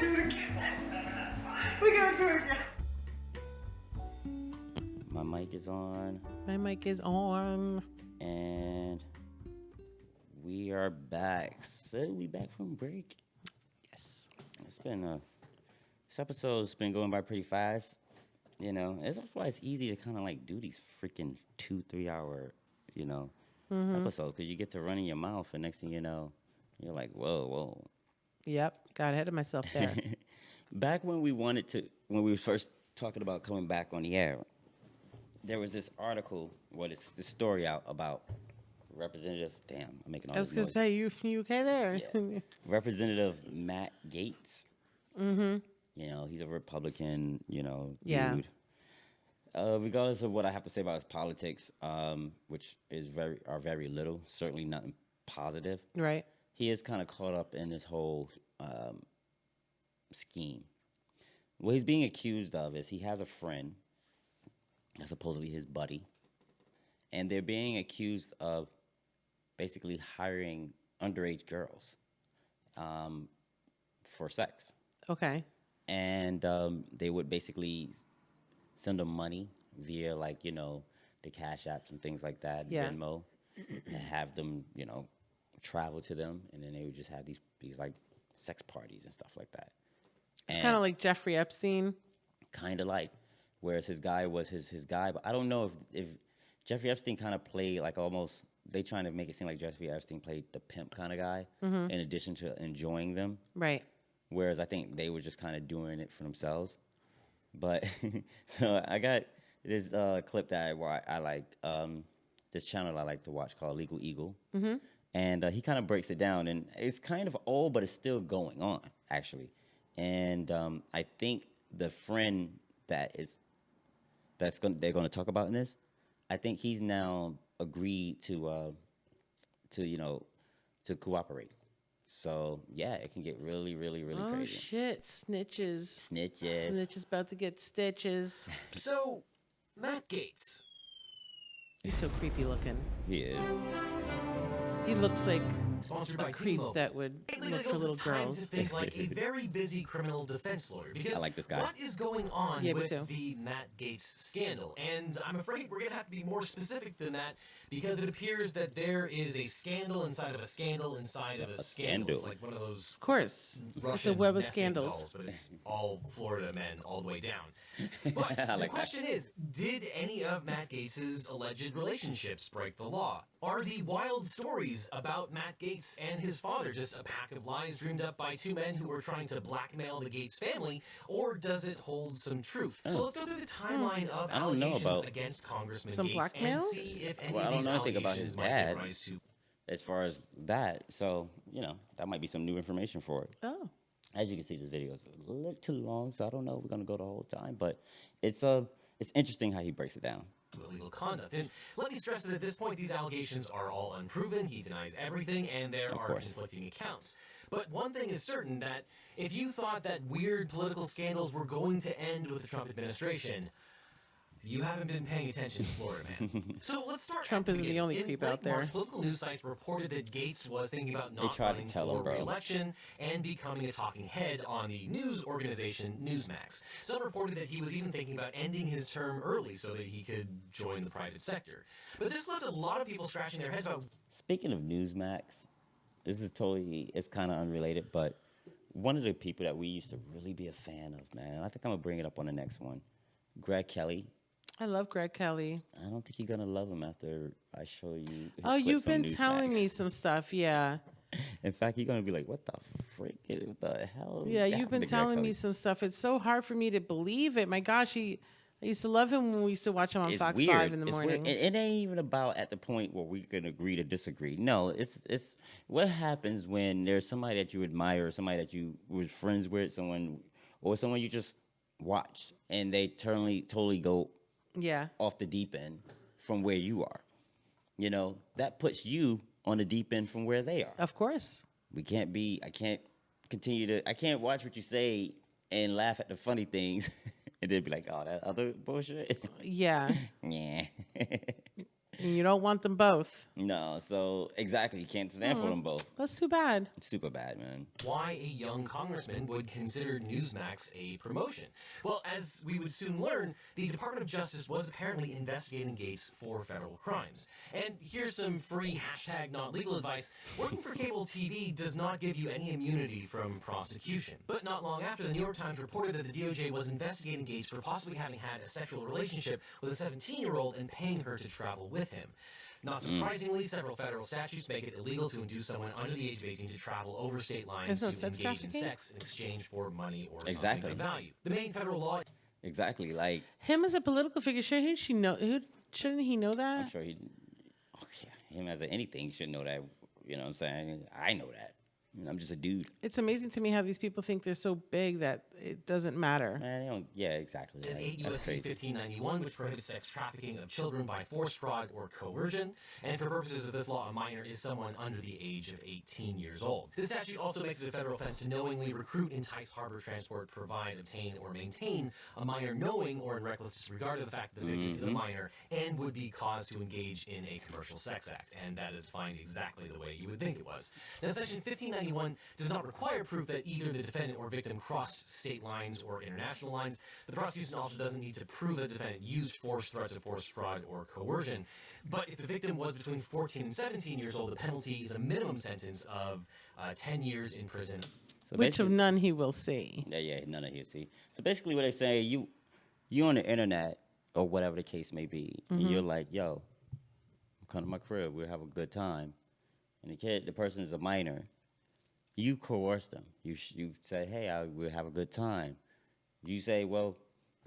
do it again. We gotta do it again. My mic is on. My mic is on. And we are back. So we back from break. Yes. It's been this episode's been going by pretty fast. You know, that's why it's easy to kind of like do these freaking 2-3 hour, episodes, because you get to run in your mouth, and next thing you know, you're like, whoa. Yep. Got ahead of myself there. Back when we were first talking about coming back on the air, there was this article, this story out about Representative. Damn, I'm making all I was this gonna noise. say, you okay there? Yeah. Representative Matt Gaetz. Mm-hmm. He's a Republican. Yeah. Dude. Regardless of what I have to say about his politics, which is very little, certainly nothing positive. Right. He is kind of caught up in this whole scheme. What he's being accused of is he has a friend that's supposedly his buddy, and they're being accused of basically hiring underage girls for sex. Okay. And they would basically send them money via, the Cash Apps and things like that, Yeah. Venmo, and have them, travel to them, and then they would just have these like sex parties and stuff like that. It's kind of like Jeffrey Epstein. Kind of like, whereas his guy was his guy, but I don't know if Jeffrey Epstein kind of played like almost, they trying to make it seem like Jeffrey Epstein played the pimp kind of guy, in addition to enjoying them. Right. Whereas I think they were just kind of doing it for themselves. But so I got this clip that I like, this channel I like to watch called Legal Eagle. Mm-hmm. And he kind of breaks it down, and it's kind of old, but it's still going on, actually. And I think the friend they're going to talk about in this, I think he's now agreed to cooperate. So yeah, it can get really, really, really Oh crazy. shit! Snitches. Snitches. Snitches about to get stitches. So, Matt Gaetz. He's so creepy looking. He is. He looks like Sponsored a by creep T-Mobile. that would Lately, look for little it's time girls. to think like a very busy criminal defense lawyer, because I like this guy. what is going on Yeah, me with too. the Matt Gaetz scandal? And I'm afraid we're going to have to be more specific than that, because it appears that there is a scandal inside of a scandal inside of a scandal. It's like one of those Of course, Russian it's a web of nesting scandals. dolls, but it's all Florida men all the way down. But I the like question is, did any of Matt Gaetz's alleged relationships break the law? Are the wild stories about Matt Gaetz and his father just a pack of lies dreamed up by two men who were trying to blackmail the Gaetz family, or does it hold some truth? So let's go through the timeline of I don't know allegations about against Congressman some Gaetz blackmail? and see if any Well, I of don't these know anything about his allegations might dad. give rise to As far as that, so that might be some new information for it. Oh, As you can see, this video is a little too long, so I don't know if we're gonna go the whole time, but it's interesting how he breaks it down. illegal conduct. And let me stress that at this point, these allegations are all unproven. He denies everything, and there are course. conflicting accounts. But one thing is certain, that if you thought that weird political scandals were going to end with the Trump administration, you haven't been paying attention to Florida, man. So let's start. Trump at isn't the beginning. only In creep late out there. March, political news sites reported that Gaetz was thinking about not tried to running tell for him, bro. re-election and becoming a talking head on the news organization Newsmax. Some reported that he was even thinking about ending his term early so that he could join the private sector. But this left a lot of people scratching their heads about Speaking of Newsmax, it's kind of unrelated, but one of the people that we used to really be a fan of, man, I think I'm gonna bring it up on the next one, Greg Kelly. I love Greg Kelly. I don't think you're gonna love him after I show you. His Oh, clips you've on been telling Newsmax. me some stuff. Yeah. In fact, you're gonna be like, "What the frick? What the hell?" Yeah, you've happened been to Greg telling me Kelly?" some stuff. It's so hard for me to believe it. My gosh, I used to love him when we used to watch him on It's Fox weird. 5 in the It's morning. weird. It ain't even about at the point where we can agree to disagree. No, it's what happens when there's somebody that you admire, somebody that you was friends with, someone you just watched, and they totally go Yeah. off the deep end from where you are. That puts you on the deep end from where they are. Of course. I can't watch what you say and laugh at the funny things and then be like, oh, that other bullshit. Yeah. Yeah. And you don't want them both. No, so exactly, you can't stand for them both. That's too bad. It's super bad, man. Why a young congressman would consider Newsmax a promotion. Well, as we would soon learn, the Department of Justice was apparently investigating Gaetz for federal crimes. And here's some free #not legal advice. Working for cable TV does not give you any immunity from prosecution. But not long after, the New York Times reported that the DOJ was investigating Gaetz for possibly having had a sexual relationship with a 17-year-old and paying her to travel with him. Not surprisingly, several federal statutes make it illegal to induce someone under the age of 18 to travel over state lines Isn't to that sex engage in trafficking? sex in exchange for money or Exactly. something of value. The main federal law Exactly, like, Him as a political figure, shouldn't he know that? I'm sure him as anything should know that, you know what I'm saying? I know that. I'm just a dude. It's amazing to me how these people think they're so big that it doesn't matter. Man, they don't, yeah, exactly. is 8 That's U.S.C. crazy. 1591, which prohibits sex trafficking of children by force, fraud, or coercion. And for purposes of this law, a minor is someone under the age of 18 years old. This statute also makes it a federal offense to knowingly recruit, entice, harbor, transport, provide, obtain, or maintain a minor knowing or in reckless disregard of the fact that the victim is a minor and would be caused to engage in a commercial sex act. And that is defined exactly the way you would think it was. Now, Section 1591 does not require proof that either the defendant or victim crossed state lines or international lines. The prosecution also doesn't need to prove that the defendant used force, threats of force, fraud, or coercion. But if the victim was between 14 and 17 years old, the penalty is a minimum sentence of 10 years in prison. So Which of basically- none he will see. Yeah, none of you see. So basically, what they say, you on the internet or whatever the case may be, and you're like, yo, come to my crib, we'll have a good time, and the person is a minor. You coerce them. You say, hey, we'll have a good time. You say, well,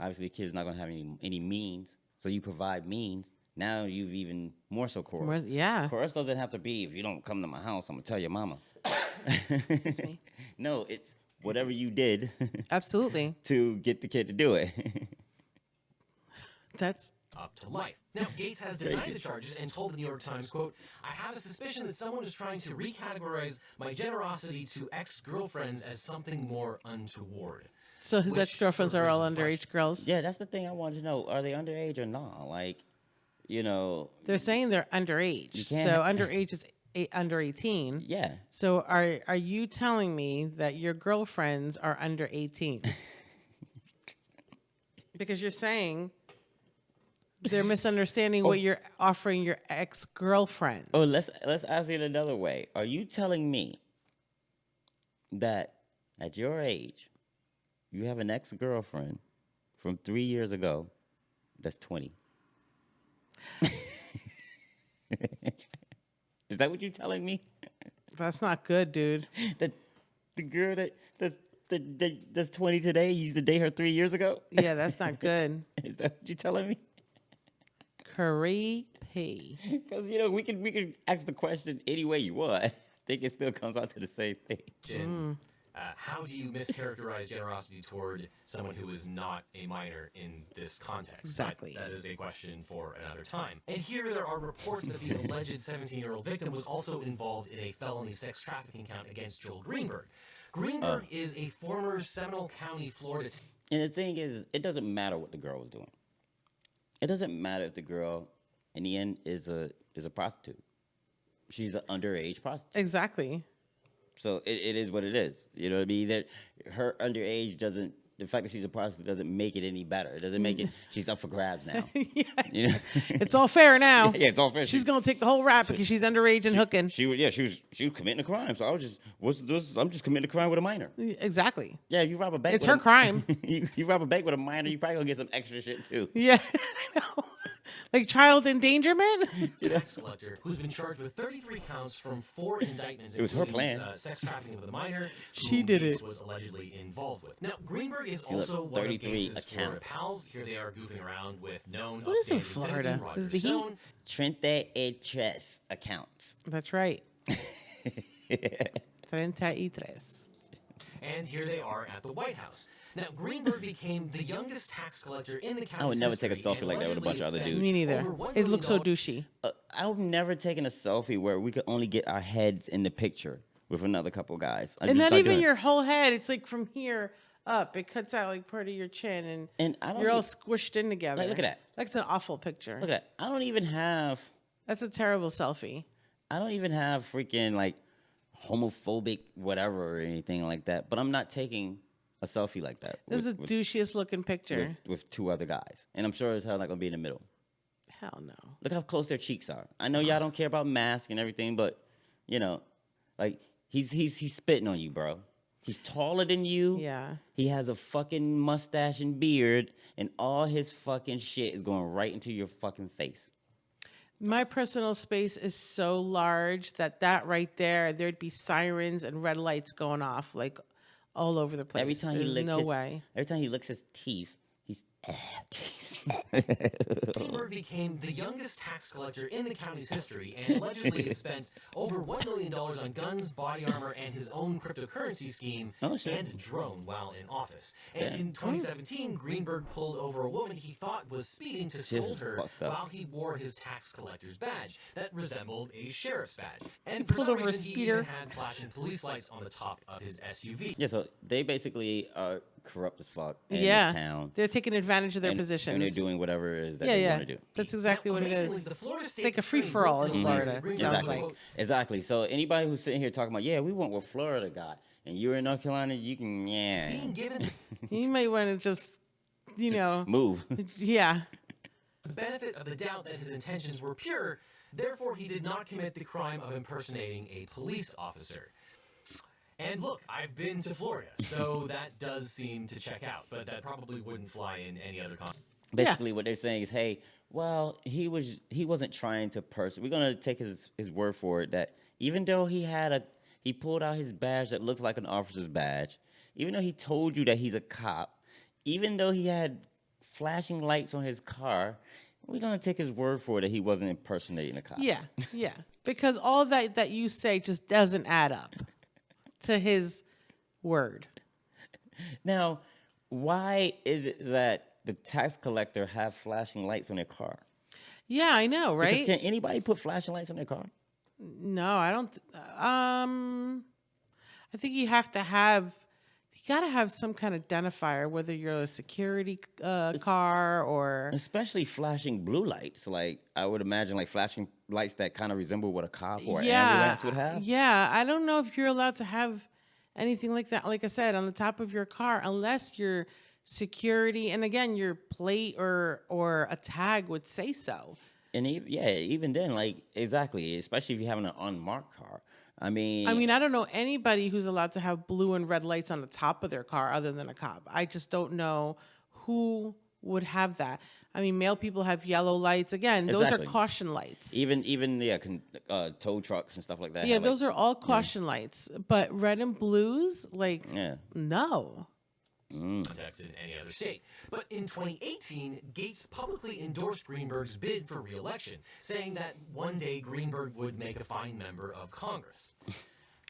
obviously the kid's not gonna have any means, so you provide means. Now you've even more so coerced. Yeah. Coerce doesn't have to be, if you don't come to my house, I'm gonna tell your mama. me. No, it's whatever you did Absolutely. to get the kid to do it. That's Up to life. Now, Gaetz has denied the charges and told the New York Times, quote, I have a suspicion that someone is trying to recategorize my generosity to ex-girlfriends as something more untoward. so his Which ex-girlfriends sort are of all raises the underage girls. Yeah, that's the thing I wanted to know. Are they underage or not? Like, you know, They're saying they're underage. You So can't- underage is under 18. yeah. So are you telling me that your girlfriends are under 18? Because you're saying they're misunderstanding what you're offering your ex-girlfriends. Oh, let's ask it another way. Are you telling me that at your age, you have an ex-girlfriend from 3 years ago that's 20? Is that what you're telling me? That's not good, dude. That the girl that's 20 today, you used to date her 3 years ago? Yeah, that's not good. Is that what you're telling me? Creepy. Because, you know, we can ask the question any way you want. I think it still comes out to the same thing. Jen, how do you mischaracterize generosity toward someone who is not a minor in this context? Exactly. But that is a question for another time. And here there are reports that the alleged 17-year-old victim was also involved in a felony sex trafficking count against Joel Greenberg. Greenberg is a former Seminole County, Florida. And the thing is, it doesn't matter what the girl was doing. It doesn't matter if the girl, in the end, is a prostitute. She's an underage prostitute. Exactly. So it is what it is. You know what I mean? That her underage doesn't. The fact that she's a prostitute doesn't make it any better. It doesn't make it. She's up for grabs now. Yeah, You know? it's all fair now. Yeah, it's all fair. She's gonna take the whole rap because she's underage and hooking. She was committing a crime. So I was just, I'm just committing a crime with a minor. Exactly. Yeah, you rob a bank. It's with her a- crime. you rob a bank with a minor, you probably gonna get some extra shit too. Yeah, I know. Like child endangerment. Tax collector who's been charged with 33 counts from 4 indictments. It was her including, plan. Sex trafficking with a minor. She whom did Gaetz it. Was allegedly involved with. Now Greenberg is look, also one of 33 Gaetz's Florida accounts. pals. Here they are goofing around with known What is in upstanding Florida? citizen Roger Is the heat? Stone. Trente y tres accounts. That's right. 33. And here they are at the White House. Now, Greenberg became the youngest tax collector in the county. I would never take a selfie like that with a bunch of other dudes. Me neither. It looks so douchey. I've never taken a selfie where we could only get our heads in the picture with another couple guys. I'm And just not even doing it. your whole head. It's like from here up. It cuts out like part of your chin, And I don't you're all e- squished in together. Like, look at that. That's an awful picture. Look at that. I don't even have That's a terrible selfie. I don't even have freaking like homophobic whatever or anything like that, but I'm not taking a selfie like that. This is the douchiest looking picture. With two other guys, and I'm sure as hell not gonna be in the middle. Hell no. Look how close their cheeks are. I know y'all don't care about masks and everything, but you know, like he's spitting on you, bro. He's taller than you. Yeah. He has a fucking mustache and beard, and all his fucking shit is going right into your fucking face. My personal space is so large that right there, there'd be sirens and red lights going off like all over the place. Every time There's he licks no his, way. Every time he licks his teeth, he's Greenberg became the youngest tax collector in the county's history and allegedly spent over $1 million on guns, body armor, and his own cryptocurrency scheme and drone while in office. And in 2017, Greenberg pulled over a woman he thought was speeding to scold her while he wore his tax collector's badge that resembled a sheriff's badge. And for some reason, he even had flashing police lights on the top of his SUV. Yeah, so they basically are corrupt as fuck in Yeah. this town. They're taking advantage of their positions. And they're doing whatever it is that they want to do. That's exactly what it is. The Florida It's State like a free-for-all in Florida. Greenberg Sounds Exactly. like. Exactly. So anybody who's sitting here talking about, yeah, we want what Florida got, and you're in North Carolina, you can, being given You might want to just, move. yeah. the benefit of the doubt that his intentions were pure, therefore he did not commit the crime of impersonating a police officer. And look, I've been to Florida, so that does seem to check out, but that probably wouldn't fly in any other country. Basically, what they're saying is, hey, well, he wasn't trying to We're gonna take his word for it that even though he pulled out his badge that looks like an officer's badge, even though he told you that he's a cop, even though he had flashing lights on his car, we're gonna take his word for it that he wasn't impersonating a cop. Yeah, yeah. Because all that you say just doesn't add up to his word. Now, why is it that the tax collector have flashing lights on their car? Yeah, I know, right? Because can anybody put flashing lights on their car? No, I don't. I think you gotta have some kind of identifier, whether you're a security car or. Especially flashing blue lights. Like, I would imagine, like, flashing lights that kind of resemble what a cop or ambulance would have. Yeah, I don't know if you're allowed to have anything like that. Like I said, on the top of your car, unless your security and again your plate or a tag would say so. And even then, like, exactly, especially if you're having an unmarked car. I mean, I don't know anybody who's allowed to have blue and red lights on the top of their car other than a cop. I just don't know who would have that. I mean, male people have yellow lights. Again, those are caution lights. Even tow trucks and stuff like that. Yeah, those are all caution lights. But red and blues, like, no. Context in any other state. But in 2018, Gaetz publicly endorsed Greenberg's bid for re-election, saying that one day Greenberg would make a fine member of Congress.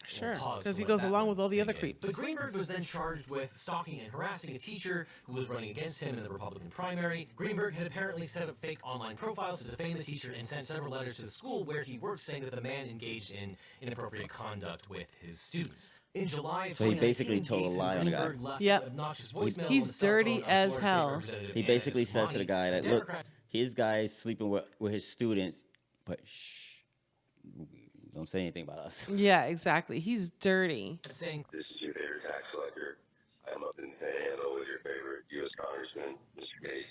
Sure, because he goes along with all the other creeps. But Greenberg was then charged with stalking and harassing a teacher who was running against him in the Republican primary. Greenberg had apparently set up fake online profiles to defame the teacher and sent several letters to the school where he worked saying that the man engaged in inappropriate conduct with his students. In July of 2019, he basically told a lie on the guy. Yep. Obnoxious voicemails He's dirty as hell. He basically says to the guy that, look, his guy's sleeping with his students, but shh, don't say anything about us. Yeah, exactly. He's dirty. Saying, this is your favorite tax collector. I'm up in Panhandle with your favorite U.S. Congressman, Mr. Gaetz.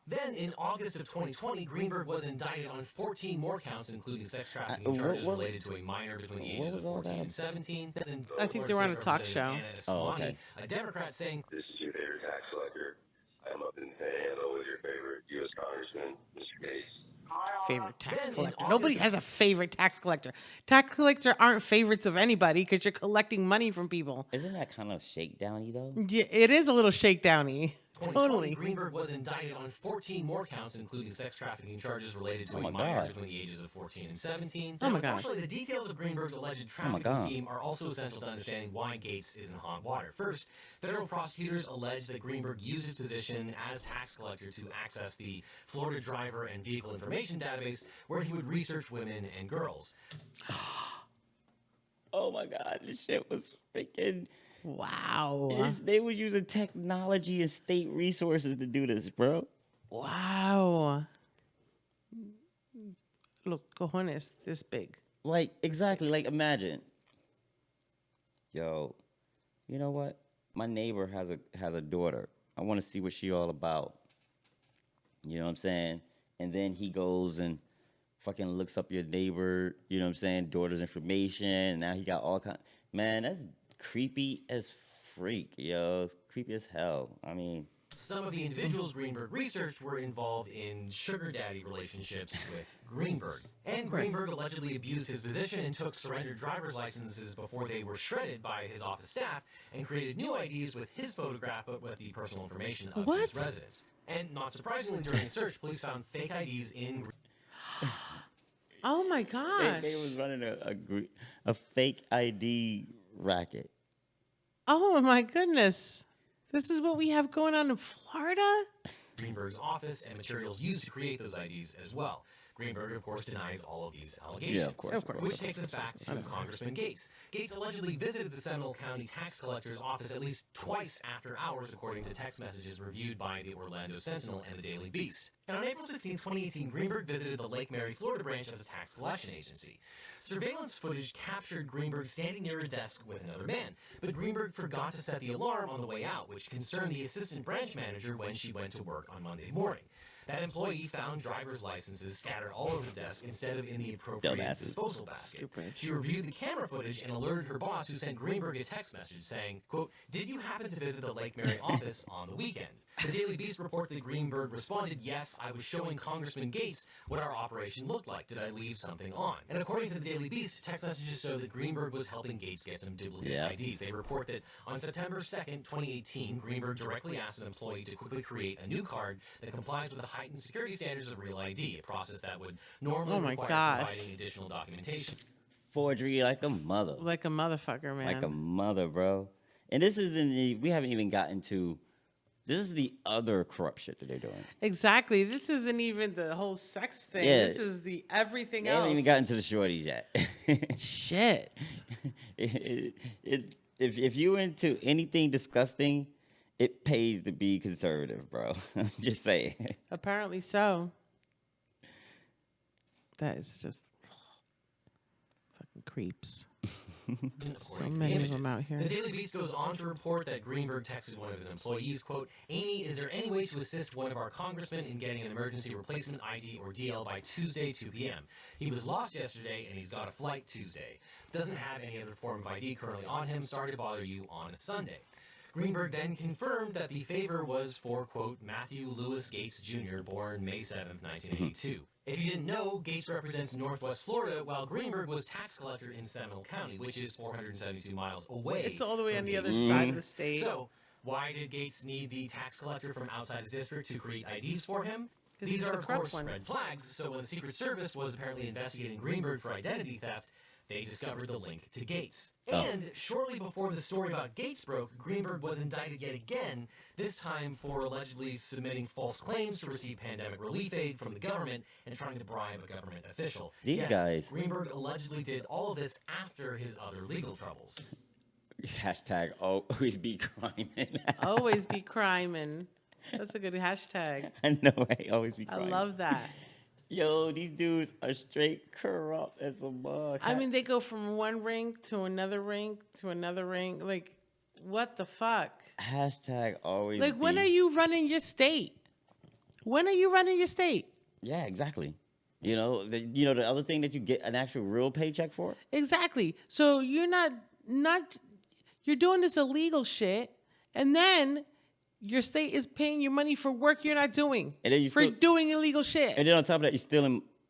Then, in August of 2020, Greenberg was indicted on 14 more counts, including sex trafficking charges related to a minor between the ages of 14 and 17. I think they were on a talk show. Okay. A Democrat saying, this is your favorite tax collector. I'm up in Panhandle with your favorite U.S. Congressman, Mr. Gaetz. Favorite tax collector. Nobody has a favorite tax collector. Tax collectors aren't favorites of anybody because you're collecting money from people. Isn't that kind of shakedowny, though? Yeah, it is a little shakedowny. Totally. Greenberg was indicted on 14 more counts, including sex trafficking charges related to a minor between the ages of 14 and 17. Oh my God. Unfortunately, the details of Greenberg's alleged trafficking scheme are also essential to understanding why Gaetz is in hot water. First, federal prosecutors allege that Greenberg used his position as tax collector to access the Florida Driver and Vehicle Information Database, where he would research women and girls. Oh my God, this shit was freaking... Wow. They were using technology and state resources to do this, bro. Wow. Look, cojones, this big. Like, exactly. Like, imagine. Yo, you know what? My neighbor has a daughter. I want to see what she all about. You know what I'm saying? And then he goes and fucking looks up your neighbor, you know what I'm saying, daughter's information, and now he got all kind. Man, that's creepy as freak, yo. It's creepy as hell. I mean, some of the individuals Greenberg researched were involved in sugar daddy relationships with Greenberg. And Greenberg allegedly abused his position and took surrendered driver's licenses before they were shredded by his office staff and created new IDs with his photograph but with the personal information of his residence. And not surprisingly, during the search, police found fake IDs in Oh my gosh. they was running a fake ID racket. Oh my goodness. This is what we have going on in Florida? Greenberg's office and materials used to create those IDs as well. Greenberg, of course, denies all of these allegations. Yeah, of course. Which takes us back to Congressman Gaetz. Gaetz allegedly visited the Seminole County tax collector's office at least twice after hours, according to text messages reviewed by the Orlando Sentinel and the Daily Beast. And on April 16, 2018, Greenberg visited the Lake Mary, Florida branch of his tax collection agency. Surveillance footage captured Greenberg standing near a desk with another man, but Greenberg forgot to set the alarm on the way out, which concerned the assistant branch manager when she went to work on Monday morning. That employee found driver's licenses scattered all over the desk instead of in the appropriate disposal basket. Stupid. She reviewed the camera footage and alerted her boss, who sent Greenberg a text message saying, quote, "Did you happen to visit the Lake Mary office on the weekend?" The Daily Beast reports that Greenberg responded, "Yes, I was showing Congressman Gaetz what our operation looked like. Did I leave something on?" And according to the Daily Beast, text messages show that Greenberg was helping Gaetz get some duplicate IDs. They report that on September 2nd, 2018, Greenberg directly asked an employee to quickly create a new card that complies with the heightened security standards of Real ID, a process that would normally require providing additional documentation. Forgery like a mother. Like a motherfucker, man. Like a mother, bro. And this isn't, we haven't even gotten to, this is the other corrupt shit that they're doing. Exactly. This isn't even the whole sex thing. Yeah. This is the everything They else. haven't even gotten to the shorties yet. Shit. If you're into anything disgusting, it pays to be conservative, bro. I'm just saying. Apparently so. That is just fucking creeps. So many of them out here. The Daily Beast goes on to report that Greenberg texted one of his employees, quote, "Amy, is there any way to assist one of our congressmen in getting an emergency replacement ID or DL by Tuesday, 2 p.m.? He was lost yesterday, and he's got a flight Tuesday. Doesn't have any other form of ID currently on him. Sorry to bother you on a Sunday." Greenberg then confirmed that the favor was for, quote, "Matthew Lewis Gaetz Jr., born May 7th, 1982. If you didn't know, Gaetz represents Northwest Florida, while Greenberg was tax collector in Seminole County, which is 472 miles away. It's all the way on the other Gaetz' side of the state. So, why did Gaetz need the tax collector from outside his district to create IDs for him? These are, of course, red flags, so when the Secret Service was apparently investigating Greenberg for identity theft, they discovered the link to Gaetz. And shortly before the story about Gaetz broke, Greenberg was indicted yet again, this time for allegedly submitting false claims to receive pandemic relief aid from the government and trying to bribe a government official. These guys. Greenberg allegedly did all of this after his other legal troubles. Hashtag always be criming. Always be criming. That's a good hashtag. I know, right? Always be I criming. love that. Yo, these dudes are straight corrupt as a mug. I mean, they go from one rink to another rink to another rink. Like, what the fuck? Hashtag always Like, when be- are you running your state? When are you running your state? Yeah, exactly. You know, the other thing that you get an actual real paycheck for? Exactly. So you're not you're doing this illegal shit, and then your state is paying you money for work you're not doing. And then for doing illegal shit. And then on top of that,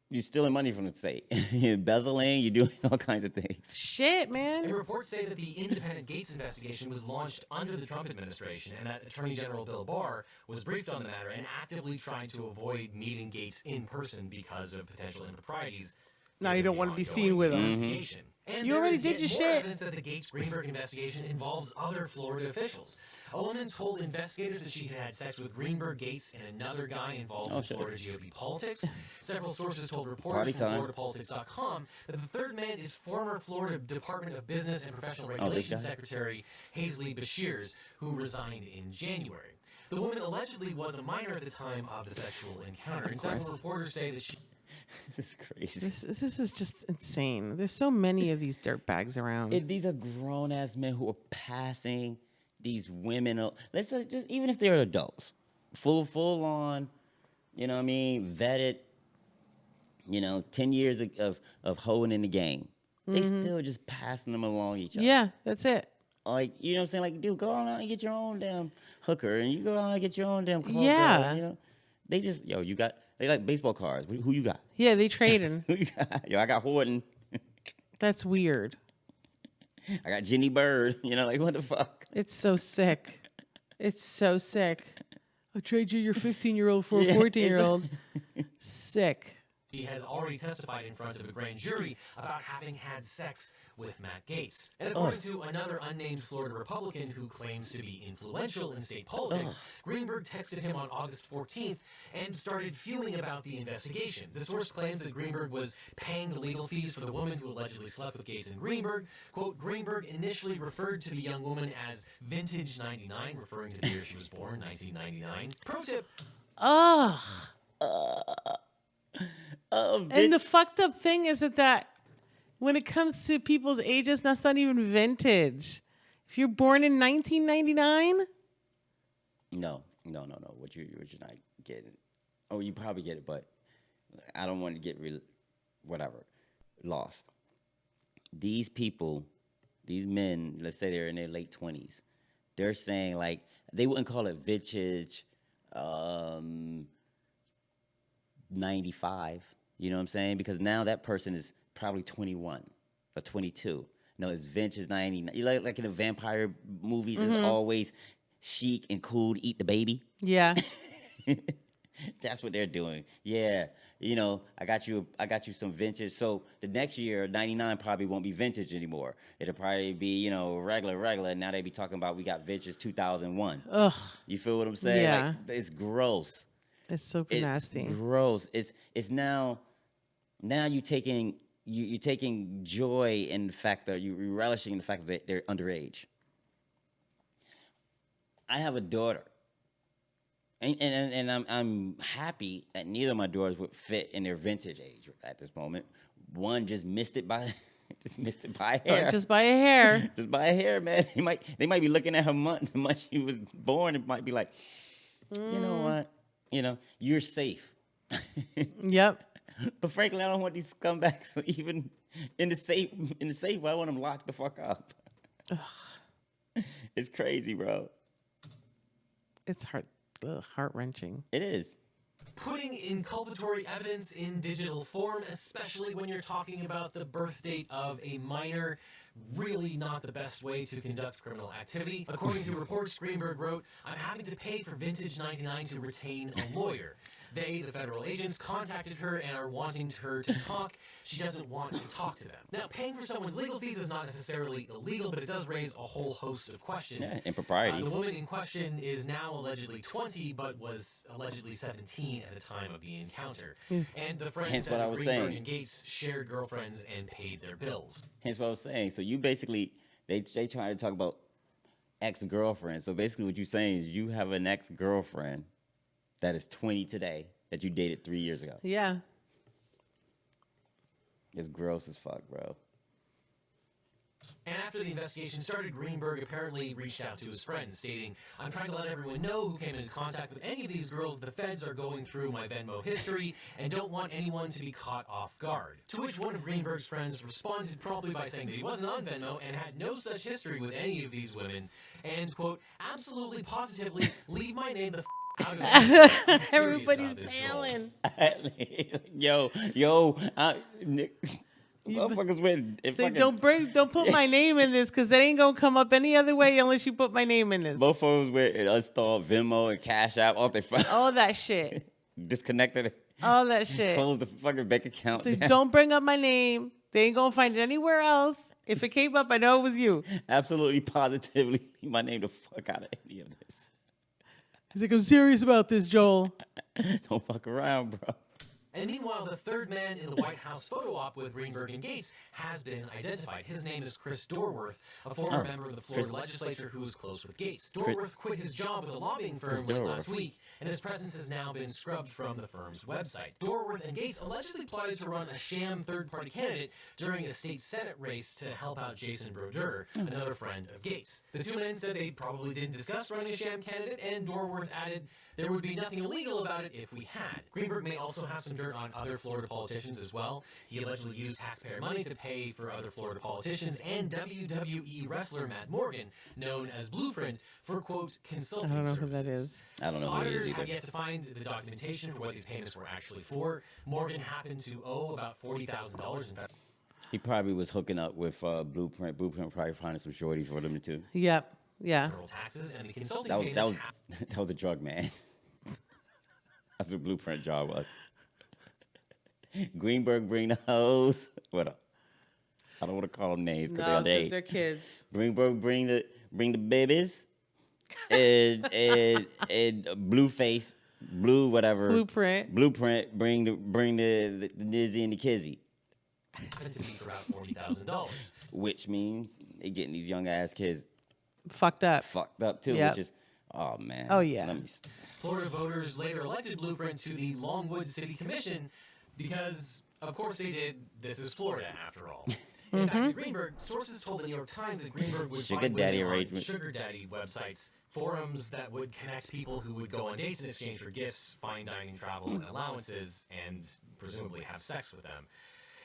you're stealing money from the state. You're embezzling, you're doing all kinds of things. Shit, man. And reports say that the independent Gaetz investigation was launched under the Trump administration and that Attorney General Bill Barr was briefed on the matter and actively tried to avoid meeting Gaetz in person because of potential improprieties. Now you don't want to be seen with them. Investigation. And You there already is did yet your more shit. evidence that the Gaetz-Greenberg investigation involves other Florida officials. A woman told investigators that she had had sex with Greenberg, Gaetz, and another guy involved in Florida GOP politics. Several sources told reporters from FloridaPolitics.com that the third man is former Florida Department of Business and Professional Relations Secretary Hazley Bashirs, who resigned in January. The woman allegedly was a minor at the time of the sexual encounter, and several reporters say that This is crazy. This is just insane. There's so many of these dirtbags around. These are grown ass men who are passing these women. Let's say just even if they're adults, full on, you know what I mean, vetted, 10 years of hoeing in the game. They still just passing them along each other. Yeah, that's it. Like, you know what I'm saying? Like, dude, go on out and get your own damn hooker, and you go on and get your own damn call Yeah. girl, They just, they like baseball cards. Who you got? Yeah, they trading. Who you got? Yo, I got Horton. That's weird. I got Jenny Bird. Like, what the fuck? It's so sick. It's so sick. I'll trade you your 15-year-old for a 14-year-old. Sick. He has already testified in front of a grand jury about having had sex with Matt Gaetz. And according to another unnamed Florida Republican who claims to be influential in state politics, Greenberg texted him on August 14th and started fuming about the investigation. The source claims that Greenberg was paying the legal fees for the woman who allegedly slept with Gaetz and Greenberg. Quote, Greenberg initially referred to the young woman as Vintage 99, referring to the year she was born, 1999. Pro tip. And the fucked up thing is that when it comes to people's ages, that's not even vintage. If you're born in 1999, No. What you're not getting. Oh, you probably get it, but I don't want to get lost. These people, these men, let's say they're in their late 20s, they're saying like they wouldn't call it vintage 95. You know what I'm saying? Because now that person is probably 21 or 22. No, it's vintage 99. You like in the vampire movies, it's always chic and cool to eat the baby. yeah. That's what they're doing. Yeah, I got you some vintage. So the next year, 99 probably won't be vintage anymore. It'll probably be, regular. And now they be talking about we got vintage 2001. Ugh. You feel what I'm saying? Yeah. Like, it's gross. It's super nasty. It's gross. It's now you're taking joy in the fact that you're relishing in the fact that they're underage. I have a daughter, and I'm happy that neither of my daughters would fit in their vintage age at this moment. One just missed it by a hair. Just by a hair. Just by a hair, man. They might be looking at her month, the month she was born. It might be like, you know what? You're safe. Yep. But frankly, I don't want these scumbags even in the safe. I want them locked the fuck up. It's crazy, bro. It's heart-wrenching. It is. Putting inculpatory evidence in digital form, especially when you're talking about the birth date of a minor, really not the best way to conduct criminal activity. According to reports, Greenberg wrote, I'm having to pay for Vintage 99 to retain a lawyer. They, the federal agents, contacted her and are wanting her to talk. She doesn't want to talk to them. Now, paying for someone's legal fees is not necessarily illegal, but it does raise a whole host of questions. Yeah, improprieties. The woman in question is now allegedly 20, but was allegedly 17 at the time of the encounter. And the friends Hence said what I that was Greenberg saying. and Gaetz shared girlfriends and paid their bills. Hence what I was saying. So you basically, they trying to talk about ex-girlfriend. So basically what you're saying is you have an ex-girlfriend that is 20 today that you dated 3 years ago. Yeah. It's gross as fuck, bro. And after the investigation started, Greenberg apparently reached out to his friends, stating, I'm trying to let everyone know who came into contact with any of these girls. The feds are going through my Venmo history and don't want anyone to be caught off guard. To which one of Greenberg's friends responded promptly by saying that he wasn't on Venmo and had no such history with any of these women. And, quote, absolutely, positively, leave my name the out of this. I'm serious Everybody's about this role. bailing. Motherfuckers with Say, don't put my name in this because that ain't gonna come up any other way unless you put my name in this. motherfuckers with installed Venmo and Cash App off their phone. All that shit. Disconnected. All that shit. Close the fucking bank account. So down. don't bring up my name. They ain't gonna find it anywhere else. If it came up, I know it was you. Absolutely, positively, leave my name the fuck out of any of this. He's like, I'm serious about this, Joel. Don't fuck around, bro. And meanwhile, the third man in the White House photo op with Greenberg and Gaetz has been identified. His name is Chris Dorworth, a former member of the Florida legislature who was close with Gaetz. Dorworth quit his job with a lobbying firm late last week, and his presence has now been scrubbed from the firm's website. Dorworth and Gaetz allegedly plotted to run a sham third-party candidate during a state Senate race to help out Jason Brodeur, another friend of Gaetz. The two men said they probably didn't discuss running a sham candidate, and Dorworth added, "There would be nothing illegal about it if we had." Greenberg may also have some dirt on other Florida politicians as well. He allegedly used taxpayer money to pay for other Florida politicians and WWE wrestler Matt Morgan, known as Blueprint, for, quote, consulting services. I don't know who that is. I don't know who it Auditors is have either. yet to find the documentation for what these payments were actually for. Morgan happened to owe about $40,000 in fact. He probably was hooking up with Blueprint. Blueprint probably finding some shorties for them too. Yep. Yeah. Federal taxes and the consulting That was payments. that was a drug man. That's what Blueprint job was. Greenberg bring the hoes. What up? I don't want to call them names because No, they're because underage. they're kids. Greenberg bring the babies, and Blueface, Blue whatever. Blueprint bring the Nizzy and the Kizzy, happened to be for about $40,000. which means they getting these young ass kids Fucked up. fucked up too. Yep. Which is, oh man. Oh, yeah. Let me Florida voters later elected Blueprint to the Longwood City Commission because, of course, they did. This is Florida, after all. And back to Greenberg, sources told the New York Times that Greenberg would Sugar find daddy women on arrangement. sugar daddy websites, forums that would connect people who would go on dates in exchange for gifts, fine dining, travel, and allowances, and presumably have sex with them.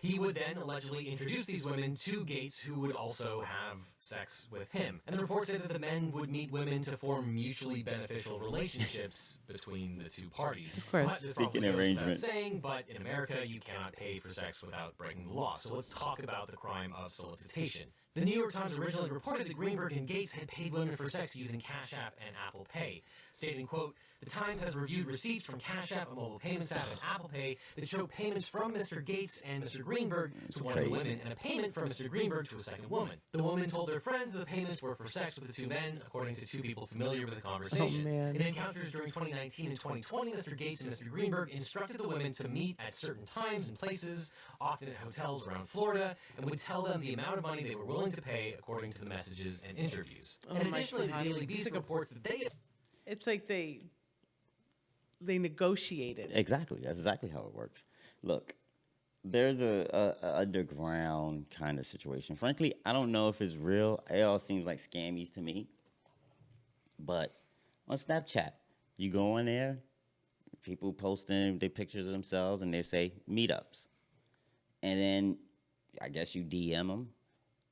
He would then allegedly introduce these women to Gaetz, who would also have sex with him. And the reports say that the men would meet women to form mutually beneficial relationships between the two parties. Of course. But this Speaking probably goes without arrangements. saying, but in America, you cannot pay for sex without breaking the law. So let's talk about the crime of solicitation. The New York Times originally reported that Greenberg and Gaetz had paid women for sex using Cash App and Apple Pay, stating, quote, "The Times has reviewed receipts from Cash App, a mobile payments app, and Apple Pay that show payments from Mr. Gaetz and Mr. Greenberg to one of the women and a payment from Mr. Greenberg to a second woman. The woman told their friends that the payments were for sex with the two men, according to two people familiar with the conversations. man. In encounters during 2019 and 2020, Mr. Gaetz and Mr. Greenberg instructed the women to meet at certain times and places, often at hotels around Florida, and would tell them the amount of money they were willing to pay according to the messages and interviews. Oh and my additionally, the God. Daily Beast reports that they It's like they negotiated. Exactly. That's exactly how it works. Look, there's a underground kind of situation. Frankly, I don't know if it's real. It all seems like scammies to me. But on Snapchat, you go in there, people posting their pictures of themselves, and they say meetups. And then I guess you DM them,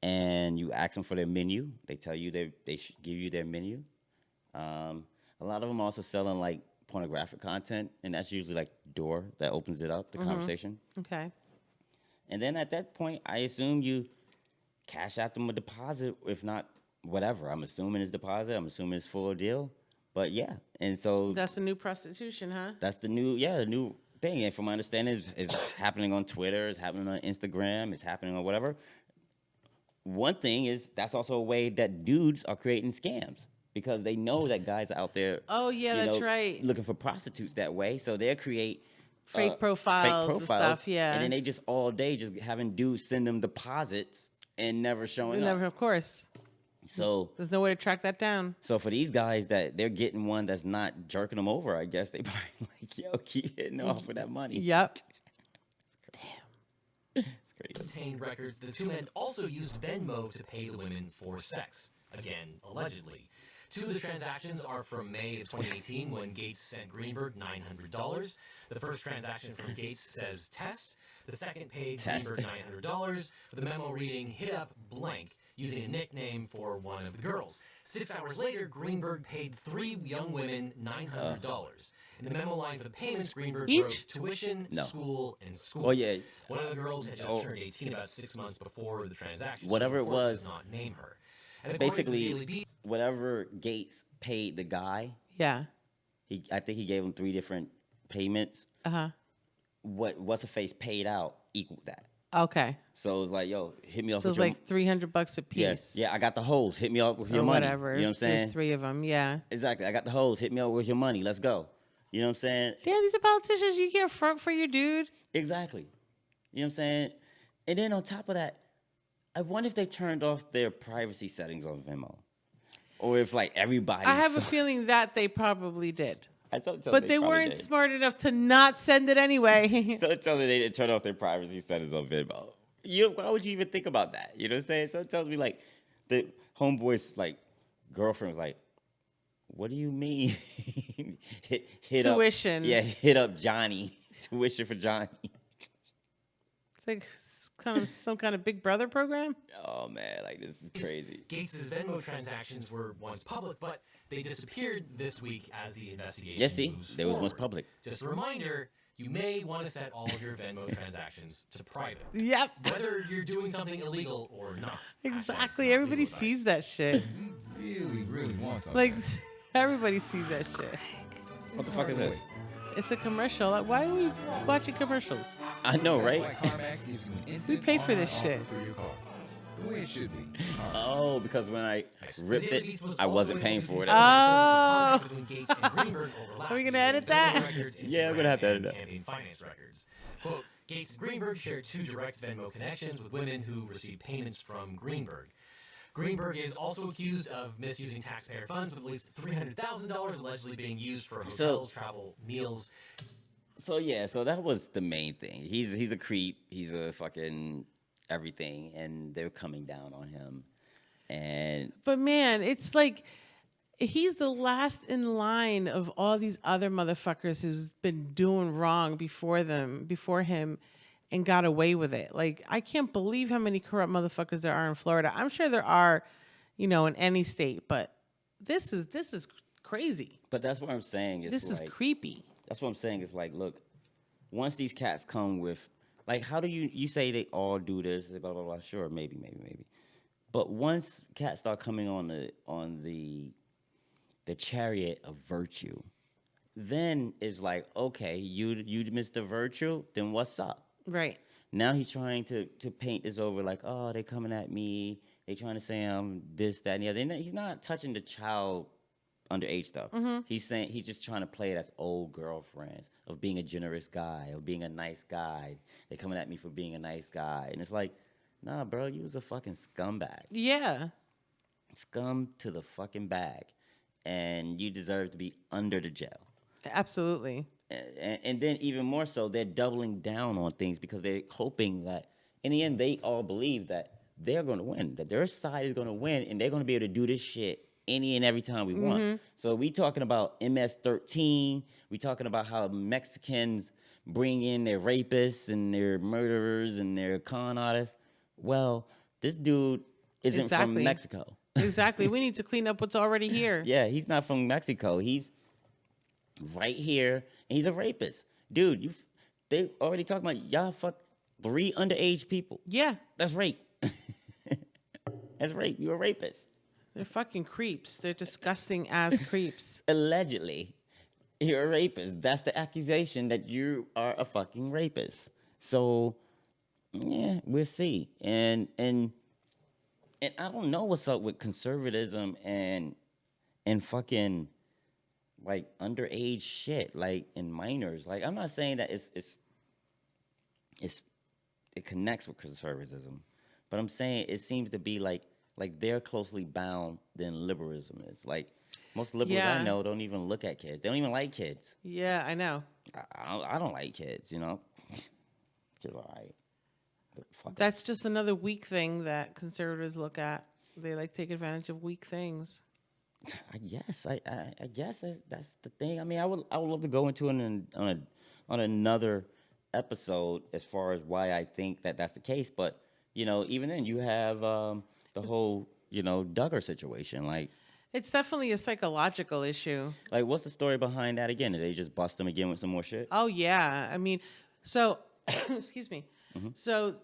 and you ask them for their menu. They tell you they should give you their menu. A lot of them also selling like pornographic content, and that's usually like the door that opens it up, the conversation. Okay. And then at that point, I assume you cash out them a deposit, if not whatever. I'm assuming it's deposit. I'm assuming it's full deal. But yeah, and so That's the new prostitution, huh? that's the new thing. And from my understanding, it's happening on Twitter, it's happening on Instagram, it's happening on whatever. One thing is that's also a way that dudes are creating scams because they know that guys are out there. Oh, yeah, you that's know, right. looking for prostitutes that way. So they'll create Fake profiles and stuff, yeah. And then they just all day just having dudes send them deposits and never showing up. Never, of course. So There's no way to track that down. so for these guys that they're getting one that's not jerking them over, I guess they probably like, yo, keep hitting off with that money. Yep. It's crazy. obtained records that the two men also used Venmo to pay the women for sex. Again, allegedly. Two of the transactions are from May of 2018 when Gaetz sent Greenberg $900. The first transaction from Gaetz says test. The second paid Test. Greenberg $900 with a memo reading hit up blank using a nickname for one of the girls. 6 hours later, Greenberg paid 3 young women $900. In the memo line for the payments, Greenberg Each? wrote tuition, No. school, and school. Oh yeah, One of the girls had just turned 18 about 6 months before the transaction. Whatever so it the court was, does not name her. And according to the basically Daily Beast, whatever Gaetz paid the guy, Yeah. I think he gave him 3 different payments. Uh-huh. What's a face paid out equaled that. Okay. So it's like, yo, hit me up So with it's your like $300 a piece. yes. Yeah, I got the hose. Hit me up with your Or money. whatever. You know what I'm saying? There's 3 of them. Yeah. Exactly. I got the hose. Hit me up with your money. Let's go. You know what I'm saying? Damn, these are politicians. You can't front for your dude. Exactly. You know what I'm saying? And then on top of that, I wonder if they turned off their privacy settings on Venmo. Or if, like, everybody... I have a feeling that they probably did. But they weren't smart enough to not send it anyway. So it tells me they didn't turn off their privacy settings on Venmo. Why would you even think about that? You know what I'm saying? So it tells me, like, the homeboy's, like, girlfriend was like, what do you mean? hit Tuition. Hit up Johnny. Tuition for Johnny. It's like some kind of Big Brother program. Oh man, like this is crazy. Gaetz' Venmo transactions were once public, but they disappeared this week as the investigation moves they was once public. Just a reminder, you may want to set all of your Venmo transactions to private. Yep. Whether you're doing something illegal or not. Exactly. Everybody sees that shit. Really want something. Like, everybody sees that shit. What the fuck is this? It's a commercial. Like, why are we watching commercials? I know, right? We pay for this shit. The way it should be. Oh, because when I ripped it, I wasn't paying for it. Oh. Are we gonna edit that? Yeah, I'm gonna have to edit that. Campaign finance records. Quote, Gaetz and Greenberg shared 2 direct Venmo connections with women who received payments from Greenberg. Greenberg is also accused of misusing taxpayer funds, with at least $300,000 allegedly being used for hotels, travel, meals. So that was the main thing. He's a creep. He's a fucking everything, and they're coming down on him. But man, it's like he's the last in line of all these other motherfuckers who's been doing wrong before him, and got away with it. Like, I can't believe how many corrupt motherfuckers there are in Florida. I'm sure there are, in any state, but this is crazy. But that's what I'm saying. This is creepy. That's what I'm saying. It's like, look, once these cats come with, like, how do you say they all do this, blah, blah, blah. Sure, maybe. But once cats start coming on the chariot of virtue, then it's like, okay, you missed the virtue, then what's up? Right. Now he's trying to paint this over like, oh, they coming at me. They trying to say I'm this, that, and the other. He's not touching the child underage stuff. Mm-hmm. He's just trying to play it as old girlfriends, of being a generous guy, of being a nice guy. They coming at me for being a nice guy. And it's like, nah, bro, you was a fucking scumbag. Yeah. Scum to the fucking bag. And you deserve to be under the jail. Absolutely. And then even more so, they're doubling down on things because they're hoping that in the end they all believe that they're going to win, that their side is going to win, and they're going to be able to do this shit any and every time we want. So we talking about MS-13. We talking about how Mexicans bring in their rapists and their murderers and their con artists. Well, this dude isn't from Mexico. Exactly. We need to clean up what's already here. Yeah, he's not from Mexico. He's right here, and he's a rapist. Dude, they already talking about y'all fucked 3 underage people. Yeah. That's rape. That's rape. You're a rapist. They're fucking creeps. They're disgusting ass creeps. Allegedly, you're a rapist. That's the accusation, that you are a fucking rapist. So, yeah, we'll see. And I don't know what's up with conservatism and fucking like underage shit, like in minors. Like, I'm not saying that it connects with conservatism, but I'm saying it seems to be like they're closely bound than liberalism is. Like, most liberals I know don't even look at kids. They don't even like kids. Yeah, I know. I don't like kids, Just all right. That's just another weak thing that conservatives look at. They like take advantage of weak things. I guess that's the thing. I mean, I would love to go into it on another episode as far as why I think that that's the case. But even then, you have the whole Duggar situation. Like, it's definitely a psychological issue. Like, what's the story behind that again? Did they just bust him again with some more shit? Oh yeah, I mean, so excuse me. Mm-hmm. So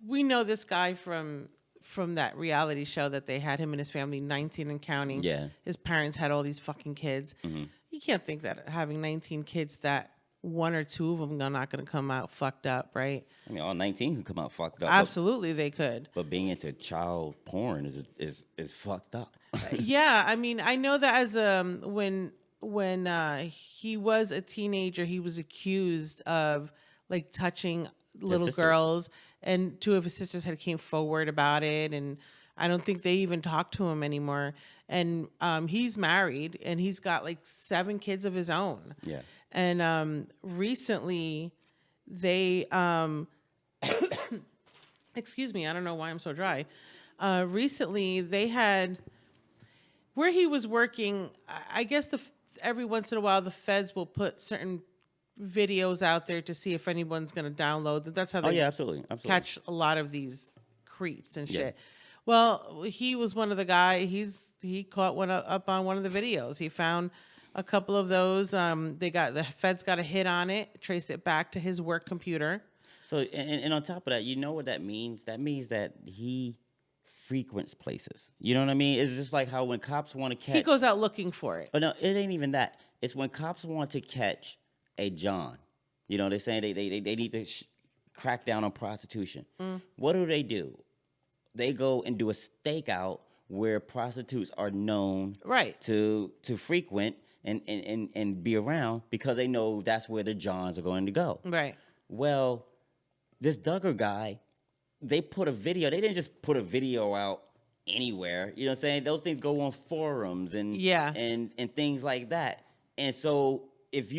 we know this guy from that reality show that they had him and his family, 19 and counting. Yeah. His parents had all these fucking kids. Mm-hmm. You can't think that having 19 kids, that 1 or 2 of them are not going to come out fucked up, right? I mean, all 19 could come out fucked up. Absolutely, they could. But being into child porn is fucked up. Yeah, I mean, I know that as when he was a teenager, he was accused of like touching little sisters. girls, and two of his sisters had came forward about it, and I don't think they even talk to him anymore. And he's married, and he's got like 7 kids of his own. Yeah. And recently, they excuse me, I don't know why I'm so dry. Recently, they had where he was working. I guess every once in a while, the feds will put certain videos out there to see if anyone's going to download them. That's how they Absolutely. catch a lot of these creeps and shit. Yeah. Well, he was one of the guy. He caught one up on one of the videos. He found a couple of those. The feds got a hit on it, traced it back to his work computer. So, and on top of that, you know what that means? That means that he frequents places. You know what I mean? It's just like how when cops want to catch... He goes out looking for it. But no, it ain't even that. It's when cops want to catch a John. You know, they're saying they need to crack down on prostitution. What do? They go and do a stakeout where prostitutes are known to frequent and be around because they know that's where the Johns are going to go. Right. Well, this Duggar guy, they put a video. They didn't just put a video out anywhere. You know what I'm saying? Those things go on forums and things like that. And so if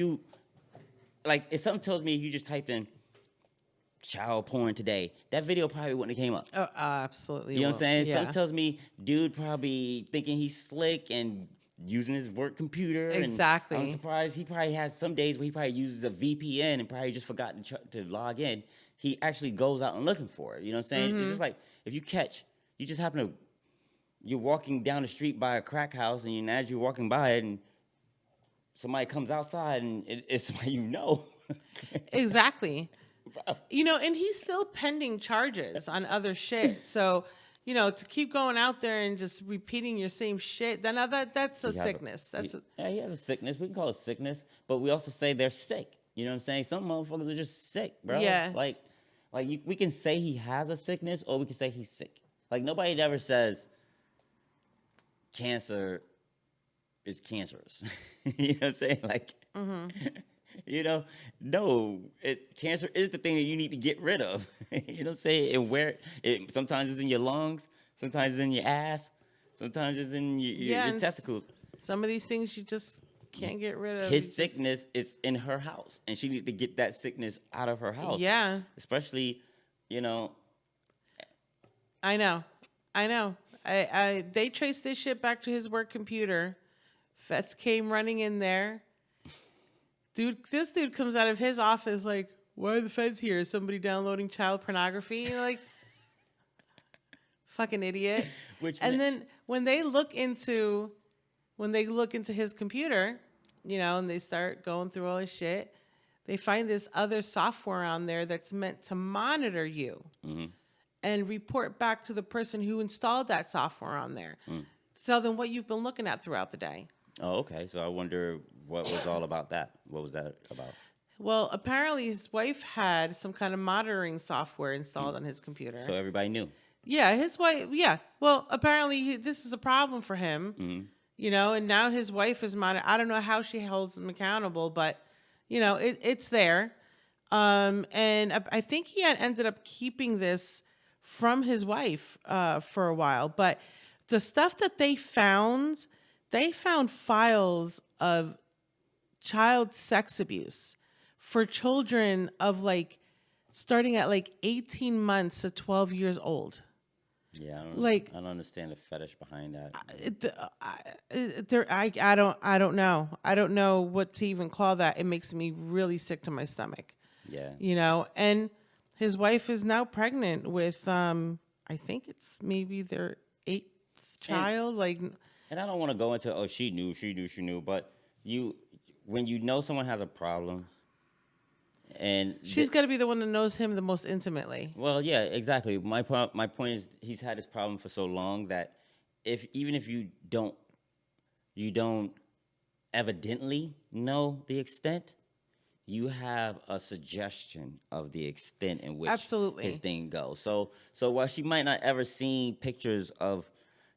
something tells me you just typed in child porn today, that video probably wouldn't have came up. Oh, absolutely. You know what I'm saying? Yeah. Something tells me dude probably thinking he's slick and using his work computer. Exactly. And I'm surprised he probably has some days where he probably uses a VPN and probably just forgot to log in. He actually goes out and looking for it. You know what I'm saying? It's just like if you just happen to, you're walking down the street by a crack house and as you're walking by it and somebody comes outside and it's somebody you know. Exactly. You know, and he's still pending charges on other shit. So, you know, to keep going out there and just repeating your same shit, then that's a sickness. He has a sickness. We can call it sickness, but we also say they're sick. You know what I'm saying? Some motherfuckers are just sick, bro. Yeah. We can say he has a sickness or we can say he's sick. Like, nobody ever says cancer is cancerous. You know what I'm saying? Like, you know, no, cancer is the thing that you need to get rid of. You know what I'm saying? And sometimes it's in your lungs, sometimes it's in your ass, sometimes it's in your testicles. Some of these things you just can't get rid of. His sickness is in her house, and she needs to get that sickness out of her house. Yeah. Especially, you know. I know. They traced this shit back to his work computer. Feds came running in there. This dude comes out of his office like, why are the feds here? Is somebody downloading child pornography? You're like, fucking idiot. Then when they look into his computer, you know, and they start going through all his shit, they find this other software on there that's meant to monitor you and report back to the person who installed that software on there. Tell them what you've been looking at throughout the day. Oh, okay. So I wonder what was all about that. What was that about? Well, apparently his wife had some kind of monitoring software installed on his computer. So everybody knew. Yeah, his wife. Yeah. Well, apparently this is a problem for him. You know, and now his wife is monitoring. I don't know how she holds him accountable, but you know, it's there. And I think he had ended up keeping this from his wife for a while. But the stuff that they found files of child sex abuse for children of starting at 18 months to 12 years old. Yeah, I don't understand the fetish behind that. I don't know. I don't know what to even call that. It makes me really sick to my stomach. Yeah. You know, and his wife is now pregnant with I think it's maybe their 8th child. And I don't want to go into she knew, but when you know someone has a problem, and she's got to be the one that knows him the most intimately. Well, yeah, exactly. My point is he's had this problem for so long that even if you don't evidently know the extent, you have a suggestion of the extent in which his thing goes. So while she might not ever seen pictures of,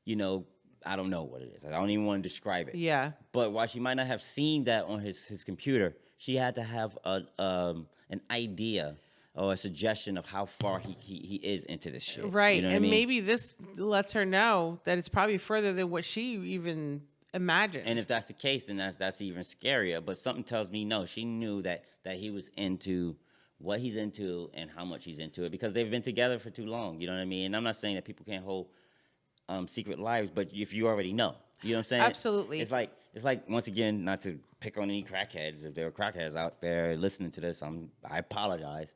you know, I don't know what it is. I don't even want to describe it. Yeah. But while she might not have seen that on his computer, she had to have an idea or a suggestion of how far he is into this shit. Right. You know what I And mean? maybe this lets her know that it's probably further than what she even imagined. And if that's the case, then that's even scarier. But something tells me no. She knew that he was into what he's into and how much he's into it because they've been together for too long. You know what I mean? And I'm not saying that people can't hold secret lives, but if you already know, you know what I'm saying? Absolutely. It's like once again, not to pick on any crackheads. If there are crackheads out there listening to this, I apologize.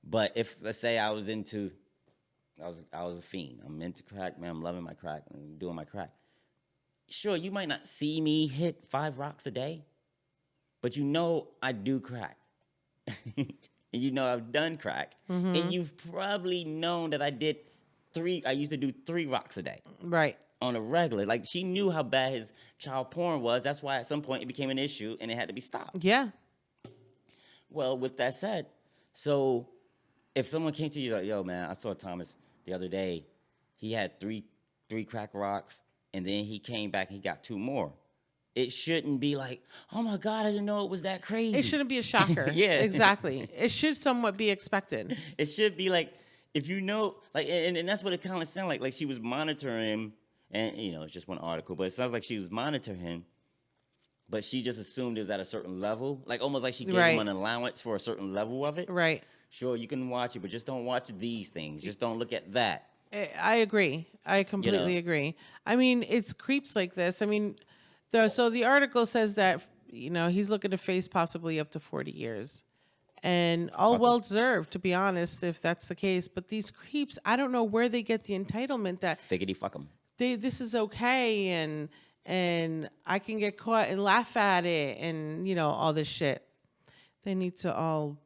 But if let's say I was a fiend. I'm into crack, man. I'm loving my crack. I'm doing my crack. Sure, you might not see me hit 5 rocks a day, but you know I do crack. And you know I've done crack. Mm-hmm. And you've probably known that I used to do 3 rocks a day. Right. On a regular. Like, she knew how bad his child porn was. That's why at some point it became an issue and it had to be stopped. Yeah. Well, with that said, so if someone came to you like, yo, man, I saw Thomas the other day. He had three crack rocks, and then he came back and he got 2 more. It shouldn't be like, oh, my God, I didn't know it was that crazy. It shouldn't be a shocker. Yeah. Exactly. It should somewhat be expected. It should be like, if you know, like, and that's what it kind of sounded like. Like, she was monitoring him, and, you know, it's just one article, but it sounds like she was monitoring him, but she just assumed it was at a certain level. Like, almost like she gave him an allowance for a certain level of it. Right. Sure, you can watch it, but just don't watch these things. Just don't look at that. I agree. I completely agree. I mean, it's creeps like this. I mean, so the article says that, you know, he's looking to face possibly up to 40 years. And all well-deserved, to be honest, if that's the case. But these creeps, I don't know where they get the entitlement that Figgity fuck them. this is okay and I can get caught and laugh at it and, you know, all this shit. They need to all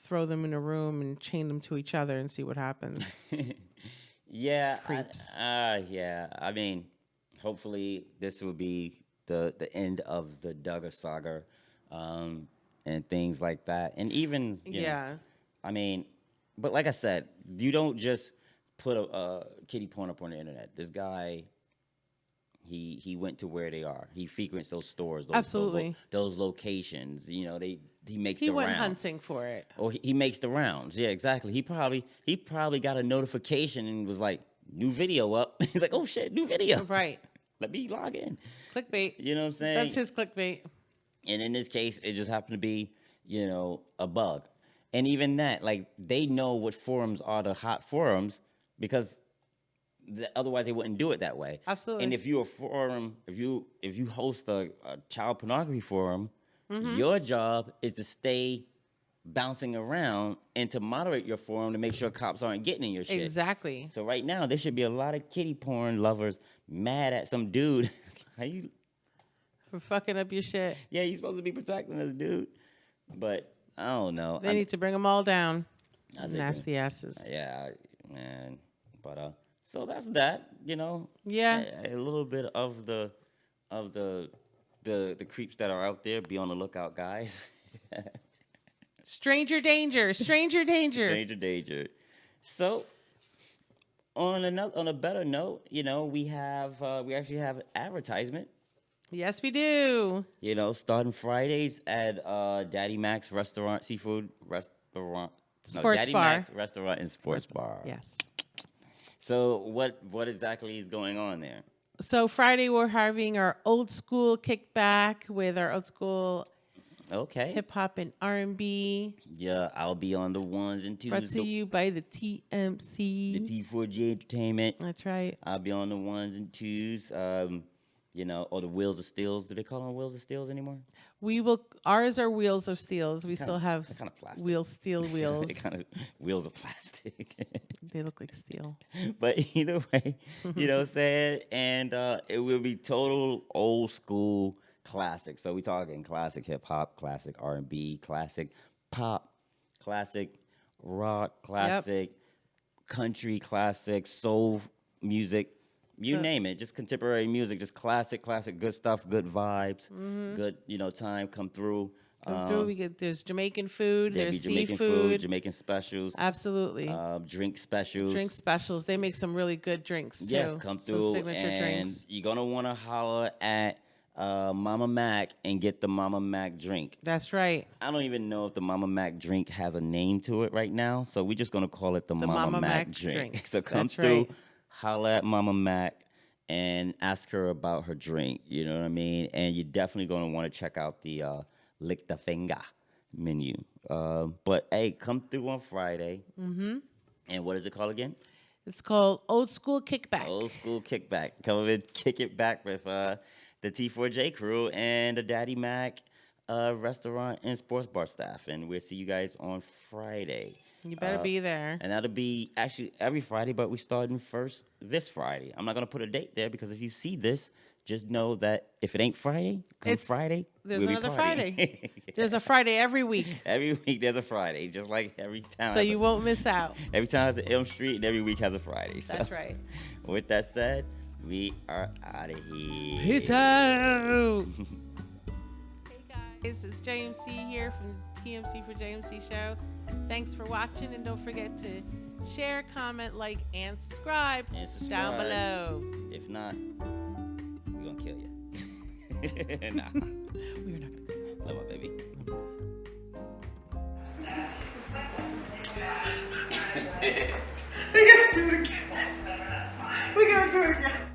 throw them in a room and chain them to each other and see what happens. Yeah. Creeps. Yeah. I mean, hopefully this will be the end of the Duggar saga and things like that. And even, you know, I mean, but like I said, you don't just put a kiddie porn up on the internet. This guy, he went to where they are. He frequents those stores, those locations. You know, he makes the rounds. He went hunting for it. Or he makes the rounds. Yeah, exactly. He probably got a notification and was like, new video up. He's like, oh shit, new video. Right. Let me log in. Clickbait. You know what I'm saying? That's his clickbait. And in this case, it just happened to be, you know, a bug. And even that, like, they know what forums are the hot forums because otherwise they wouldn't do it that way. Absolutely. And if you're a forum, if you host a child pornography forum, your job is to stay bouncing around and to moderate your forum to make sure cops aren't getting in your shit. Exactly. So right now, there should be a lot of kiddie porn lovers mad at some dude. How you... For fucking up your shit. Yeah, you're supposed to be protecting this dude. But I don't know. They need to bring them all down. Nasty asses. Yeah, man. But so that's that, you know. Yeah. A little bit of the creeps that are out there. Be on the lookout, guys. Stranger danger. Stranger danger. Stranger danger. So on a better note, you know, we actually have an advertisement. Yes, we do. You know, starting Fridays at Daddy Mac's Restaurant, Seafood Restaurant. Sports bar. Mac's Restaurant and Sports Bar. Yes. So what exactly is going on there? So Friday we're having our old school kickback with our old school hip hop and R&B. Yeah, I'll be on the ones and twos. Brought to you by the TMC. The T4J Entertainment. That's right. I'll be on the ones and twos. You know, or the Wheels of Steels. Do they call them Wheels of Steels anymore? Ours are Wheels of Steels. We still have kind of plastic. steel wheels. Kind of wheels of plastic. They look like steel. But either way, you know what I'm saying? And it will be total old school classic. So we talking classic hip hop, classic R&B, classic pop, classic rock, classic country, classic soul music. You name it, just contemporary music, just classic, good stuff, good vibes, good, you know, time come through. Come through. There's Jamaican food. There'll There's be Jamaican seafood. food, Jamaican specials, Absolutely. drink specials. Drink specials. They make some really good drinks too. Yeah, come through. Some signature and drinks. You're gonna want to holler at Mama Mac and get the Mama Mac drink. That's right. I don't even know if the Mama Mac drink has a name to it right now, so we're just gonna call it the Mama Mac drink. So come That's through, right. holler at Mama Mac, and ask her about her drink. You know what I mean? And you're definitely gonna want to check out the Lick the Finger menu. But hey, come through on Friday. Mm-hmm. And what is it called again? It's called Old School Kickback. Old School Kickback. Come and kick it back with the T4J crew and the Daddy Mac restaurant and sports bar staff. And we'll see you guys on Friday. You better be there. And that'll be actually every Friday, but we're starting first this Friday. I'm not going to put a date there because if you see this, just know that if it ain't Friday, Friday, there's we'll be another partying. Friday. There's a Friday every week. Every week there's a Friday, just like every town. So you won't miss out. Every town has an Elm Street, and every week has a Friday. So That's right. with that said, we are out of here. Peace out. Hey guys, it's JMC here from TMC4JMC show. Thanks for watching, and don't forget to share, comment, like, and subscribe, down below. If not, we're gonna kill you. Nah. We're not gonna. Love my baby. We gotta do it again. We gotta do it again.